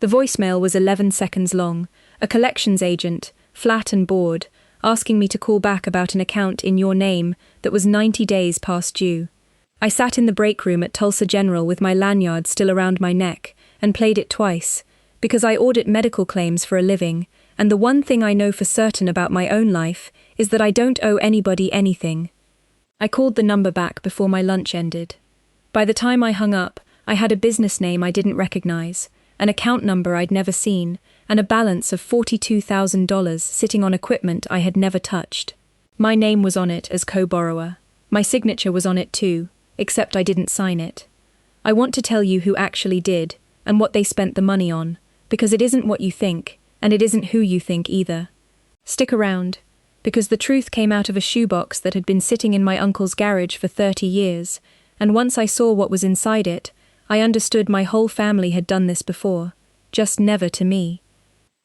The voicemail was 11 seconds long, a collections agent, flat and bored, asking me to call back about an account in your name that was 90 days past due. I sat in the break room at Tulsa General with my lanyard still around my neck and played it twice, because I audit medical claims for a living, and the one thing I know for certain about my own life is that I don't owe anybody anything. I called the number back before my lunch ended. By the time I hung up, I had a business name I didn't recognize, an account number I'd never seen, and a balance of $42,000 sitting on equipment I had never touched. My name was on it as co-borrower. My signature was on it too, except I didn't sign it. I want to tell you who actually did, and what they spent the money on, because it isn't what you think, and it isn't who you think either. Stick around, because the truth came out of a shoebox that had been sitting in my uncle's garage for 30 years, and once I saw what was inside it, I understood my whole family had done this before, just never to me.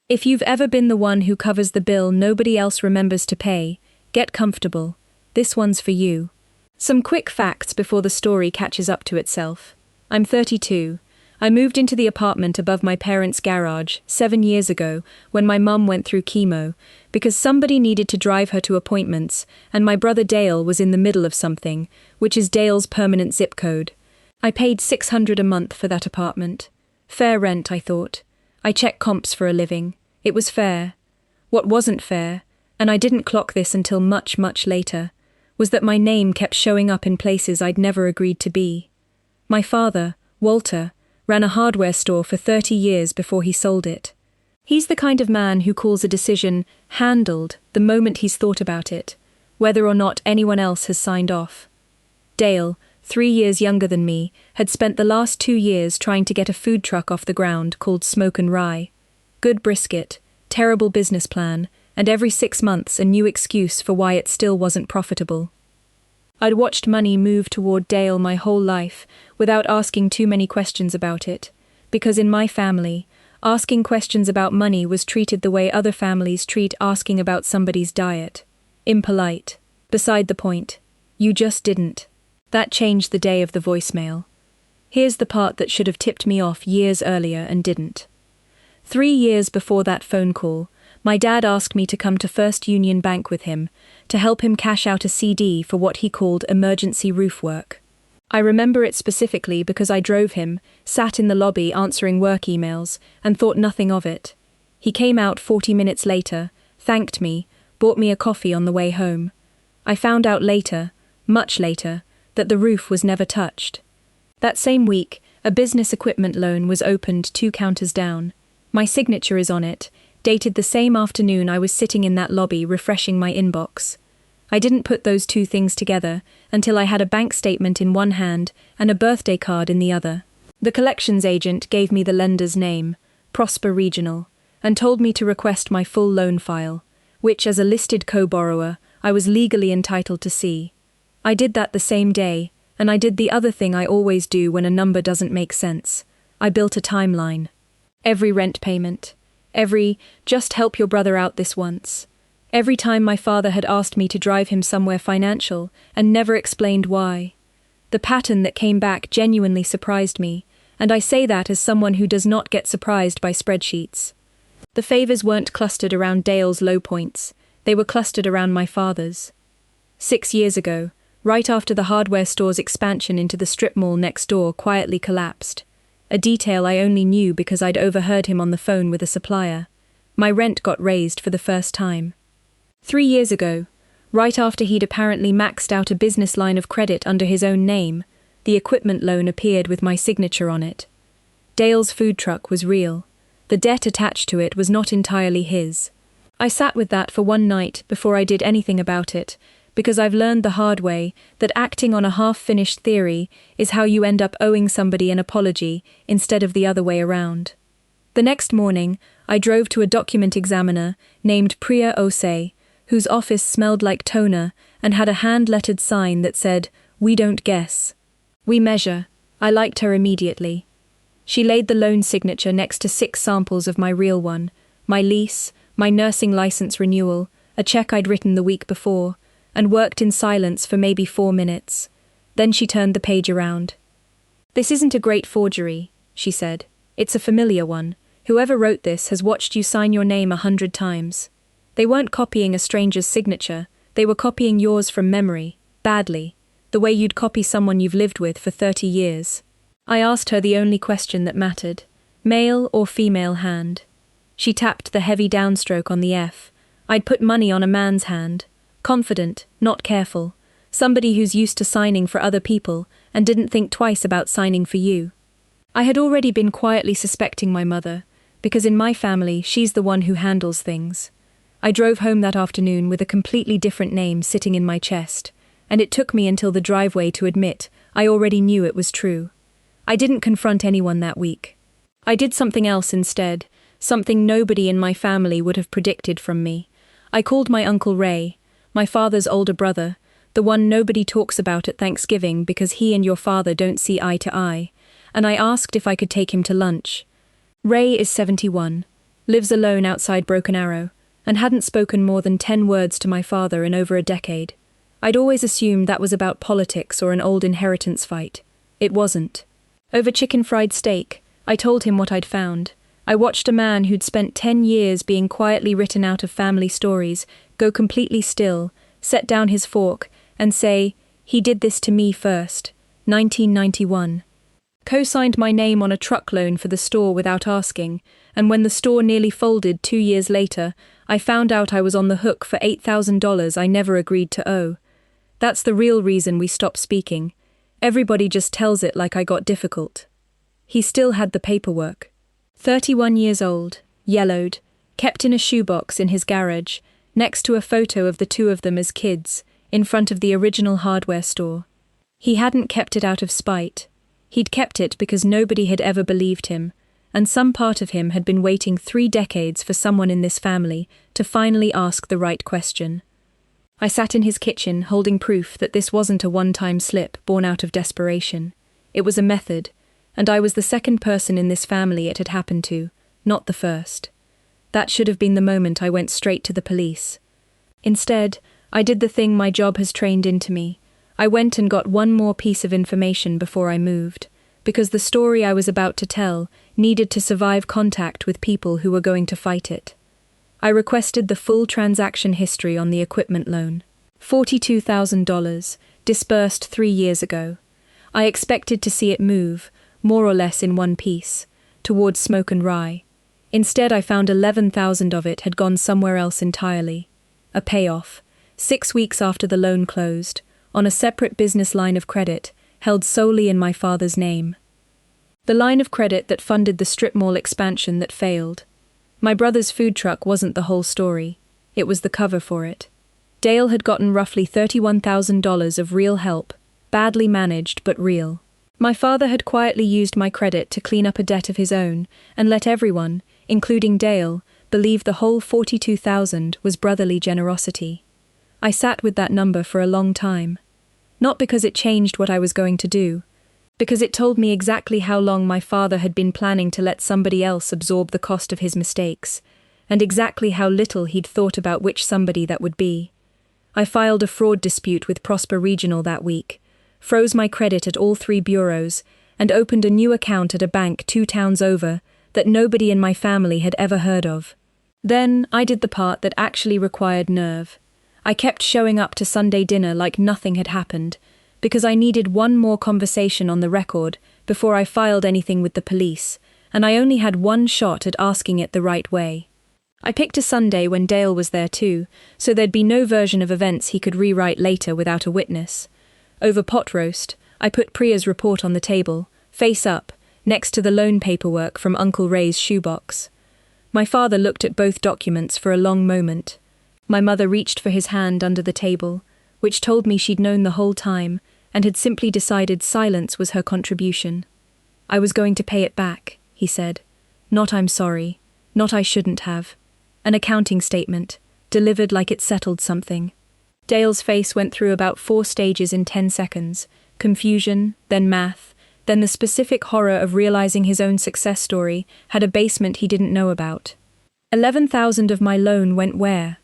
If you've ever been the one who covers the bill nobody else remembers to pay, get comfortable. This one's for you. Some quick facts before the story catches up to itself. I'm 32. I moved into the apartment above my parents' garage 7 years ago when my mum went through chemo, because somebody needed to drive her to appointments, and my brother Dale was in the middle of something, which is Dale's permanent zip code. I paid $600 a month for that apartment. Fair rent, I thought. I check comps for a living. It was fair. What wasn't fair, and I didn't clock this until much, much later, was that my name kept showing up in places I'd never agreed to be. My father, Walter, ran a hardware store for 30 years before he sold it. He's the kind of man who calls a decision handled the moment he's thought about it, whether or not anyone else has signed off. Dale, 3 years younger than me, had spent the last 2 years trying to get a food truck off the ground called Smoke and Rye. Good brisket, terrible business plan, and every 6 months a new excuse for why it still wasn't profitable. I'd watched money move toward Dale my whole life without asking too many questions about it, because in my family, asking questions about money was treated the way other families treat asking about somebody's diet. Impolite. Beside the point. You just didn't. That changed the day of the voicemail. Here's the part that should have tipped me off years earlier and didn't. 3 years before that phone call, my dad asked me to come to First Union Bank with him to help him cash out a CD for what he called emergency roof work. I remember it specifically because I drove him, sat in the lobby answering work emails, and thought nothing of it. He came out 40 minutes later, thanked me, bought me a coffee on the way home. I found out later, much later, that the roof was never touched. That same week, a business equipment loan was opened 2 counters down. My signature is on it, dated the same afternoon I was sitting in that lobby refreshing my inbox. I didn't put those 2 things together until I had a bank statement in one hand and a birthday card in the other. The collections agent gave me the lender's name, Prosper Regional, and told me to request my full loan file, which as a listed co-borrower, I was legally entitled to see. I did that the same day, and I did the other thing I always do when a number doesn't make sense. I built a timeline. Every rent payment. Every, just help your brother out this once. Every time my father had asked me to drive him somewhere financial and never explained why. The pattern that came back genuinely surprised me, and I say that as someone who does not get surprised by spreadsheets. The favors weren't clustered around Dale's low points, they were clustered around my father's. 6 years ago, right after the hardware store's expansion into the strip mall next door quietly collapsed. A detail I only knew because I'd overheard him on the phone with a supplier. My rent got raised for the first time. 3 years ago, right after he'd apparently maxed out a business line of credit under his own name, the equipment loan appeared with my signature on it. Dale's food truck was real. The debt attached to it was not entirely his. I sat with that for one night before I did anything about it, because I've learned the hard way that acting on a half-finished theory is how you end up owing somebody an apology instead of the other way around. The next morning, I drove to a document examiner named Priya Osei, whose office smelled like toner and had a hand-lettered sign that said, "We don't guess. We measure." I liked her immediately. She laid the loan signature next to 6 samples of my real one, my lease, my nursing license renewal, a check I'd written the week before, and worked in silence for maybe 4 minutes. Then she turned the page around. "This isn't a great forgery," she said. "It's a familiar one. Whoever wrote this has watched you sign your name 100 times. They weren't copying a stranger's signature, they were copying yours from memory, badly, the way you'd copy someone you've lived with for 30 years. I asked her the only question that mattered, male or female hand. She tapped the heavy downstroke on the F. I'd put money on a man's hand. Confident, not careful. Somebody who's used to signing for other people and didn't think twice about signing for you. I had already been quietly suspecting my mother, because in my family she's the one who handles things. I drove home that afternoon with a completely different name sitting in my chest, and it took me until the driveway to admit I already knew it was true. I didn't confront anyone that week. I did something else instead, something nobody in my family would have predicted from me. I called my Uncle Ray, my father's older brother, the one nobody talks about at Thanksgiving because he and your father don't see eye to eye, and I asked if I could take him to lunch. Ray is 71, lives alone outside Broken Arrow, and hadn't spoken more than 10 words to my father in over a decade. I'd always assumed that was about politics or an old inheritance fight. It wasn't. Over chicken fried steak, I told him what I'd found. I watched a man who'd spent 10 years being quietly written out of family stories go completely still, set down his fork, and say, "He did this to me first." 1991. Co-signed my name on a truck loan for the store without asking, and when the store nearly folded 2 years later, I found out I was on the hook for $8,000 I never agreed to owe. That's the real reason we stopped speaking. Everybody just tells it like I got difficult. He still had the paperwork. 31 years old, yellowed, kept in a shoebox in his garage, next to a photo of the two of them as kids, in front of the original hardware store. He hadn't kept it out of spite. He'd kept it because nobody had ever believed him, and some part of him had been waiting 3 decades for someone in this family to finally ask the right question. I sat in his kitchen holding proof that this wasn't a one-time slip born out of desperation. It was a method, and I was the second person in this family it had happened to, not the first. That should have been the moment I went straight to the police. Instead, I did the thing my job has trained into me. I went and got one more piece of information before I moved, because the story I was about to tell needed to survive contact with people who were going to fight it. I requested the full transaction history on the equipment loan. $42,000, disbursed 3 years ago. I expected to see it move, more or less in one piece, towards Smoke and Rye. Instead, I found 11,000 of it had gone somewhere else entirely. A payoff, 6 weeks after the loan closed, on a separate business line of credit, held solely in my father's name. The line of credit that funded the strip mall expansion that failed. My brother's food truck wasn't the whole story. It was the cover for it. Dale had gotten roughly $31,000 of real help, badly managed but real. My father had quietly used my credit to clean up a debt of his own and let everyone, including Dale, believe the whole $42,000 was brotherly generosity. I sat with that number for a long time. Not because it changed what I was going to do, because it told me exactly how long my father had been planning to let somebody else absorb the cost of his mistakes, and exactly how little he'd thought about which somebody that would be. I filed a fraud dispute with Prosper Regional that week, froze my credit at all 3 bureaus, and opened a new account at a bank 2 towns over that nobody in my family had ever heard of. Then I did the part that actually required nerve. I kept showing up to Sunday dinner like nothing had happened, because I needed one more conversation on the record before I filed anything with the police, and I only had one shot at asking it the right way. I picked a Sunday when Dale was there too, so there'd be no version of events he could rewrite later without a witness. Over pot roast, I put Priya's report on the table, face up, next to the loan paperwork from Uncle Ray's shoebox. My father looked at both documents for a long moment. My mother reached for his hand under the table, which told me she'd known the whole time and had simply decided silence was her contribution. "I was going to pay it back," he said. "Not I'm sorry, not I shouldn't have. An accounting statement, delivered like it settled something." Dale's face went through about 4 stages in 10 seconds, confusion, then math, then the specific horror of realizing his own success story had a basement he didn't know about. 11,000 of my loan went where?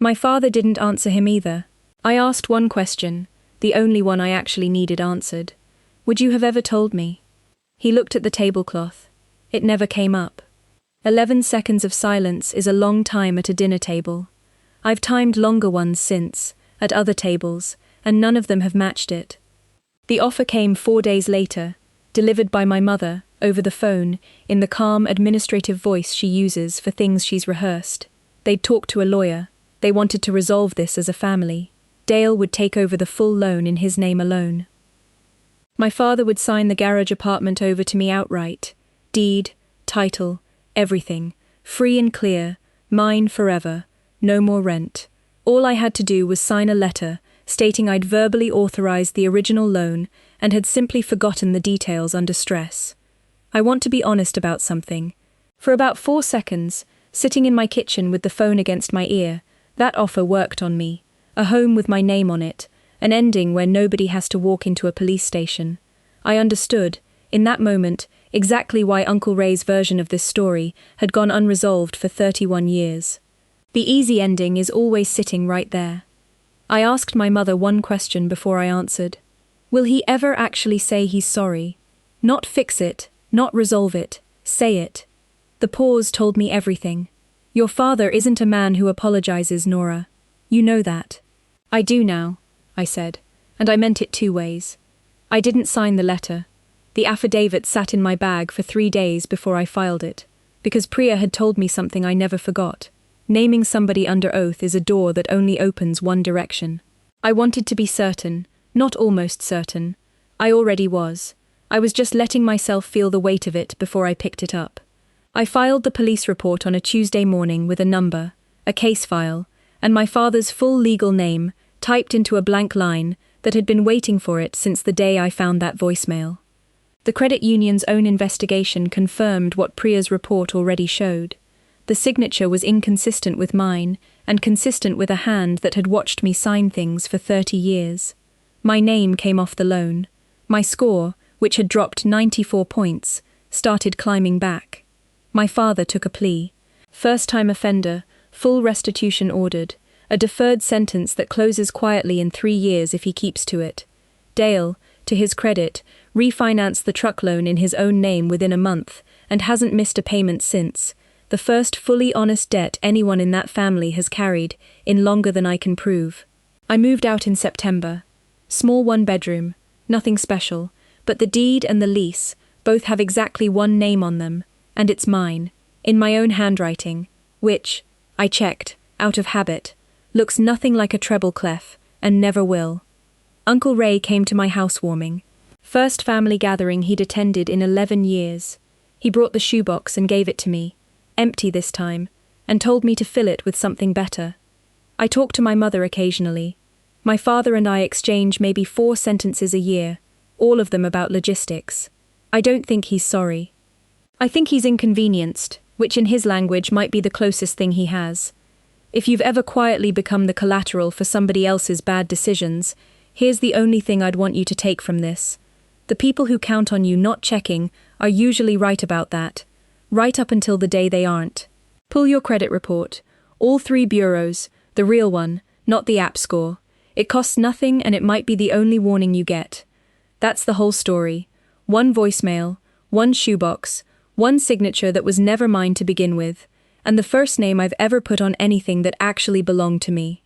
My father didn't answer him either. I asked one question, the only one I actually needed answered. "Would you have ever told me?" He looked at the tablecloth. It never came up. 11 seconds of silence is a long time at a dinner table. I've timed longer ones since, at other tables, and none of them have matched it. The offer came 4 days later, delivered by my mother, over the phone, in the calm, administrative voice she uses for things she's rehearsed. They'd talked to a lawyer. They wanted to resolve this as a family. Dale would take over the full loan in his name alone. My father would sign the garage apartment over to me outright. Deed, title, everything. Free and clear, mine forever, no more rent. All I had to do was sign a letter stating I'd verbally authorized the original loan and had simply forgotten the details under stress. I want to be honest about something. For about 4 seconds, sitting in my kitchen with the phone against my ear, that offer worked on me. A home with my name on it, an ending where nobody has to walk into a police station. I understood, in that moment, exactly why Uncle Ray's version of this story had gone unresolved for 31 years. The easy ending is always sitting right there. I asked my mother one question before I answered. Will he ever actually say he's sorry? Not fix it, not resolve it, say it. The pause told me everything. Your father isn't a man who apologizes, Nora. You know that. I do now, I said, and I meant it 2 ways. I didn't sign the letter. The affidavit sat in my bag for 3 days before I filed it, because Priya had told me something I never forgot. Naming somebody under oath is a door that only opens one direction. I wanted to be certain, not almost certain. I already was. I was just letting myself feel the weight of it before I picked it up. I filed the police report on a Tuesday morning with a number, a case file, and my father's full legal name, typed into a blank line that had been waiting for it since the day I found that voicemail. The credit union's own investigation confirmed what Priya's report already showed. The signature was inconsistent with mine, and consistent with a hand that had watched me sign things for 30 years. My name came off the loan. My score, which had dropped 94 points, started climbing back. My father took a plea. First-time offender, full restitution ordered, a deferred sentence that closes quietly in 3 years if he keeps to it. Dale, to his credit, refinanced the truck loan in his own name within a month and hasn't missed a payment since, the first fully honest debt anyone in that family has carried in longer than I can prove. I moved out in September. Small 1-bedroom, nothing special, but the deed and the lease both have exactly one name on them, and it's mine, in my own handwriting, which, I checked, out of habit, looks nothing like a treble clef, and never will. Uncle Ray came to my housewarming. First family gathering he'd attended in 11 years. He brought the shoebox and gave it to me, empty this time, and told me to fill it with something better. I talk to my mother occasionally. My father and I exchange maybe 4 sentences a year, all of them about logistics. I don't think he's sorry. I think he's inconvenienced, which in his language might be the closest thing he has. If you've ever quietly become the collateral for somebody else's bad decisions, here's the only thing I'd want you to take from this. The people who count on you not checking are usually right about that, right up until the day they aren't. Pull your credit report, all 3 bureaus, the real one, not the app score. It costs nothing and it might be the only warning you get. That's the whole story. 1 voicemail, 1 shoebox, 1 signature that was never mine to begin with, and the first name I've ever put on anything that actually belonged to me.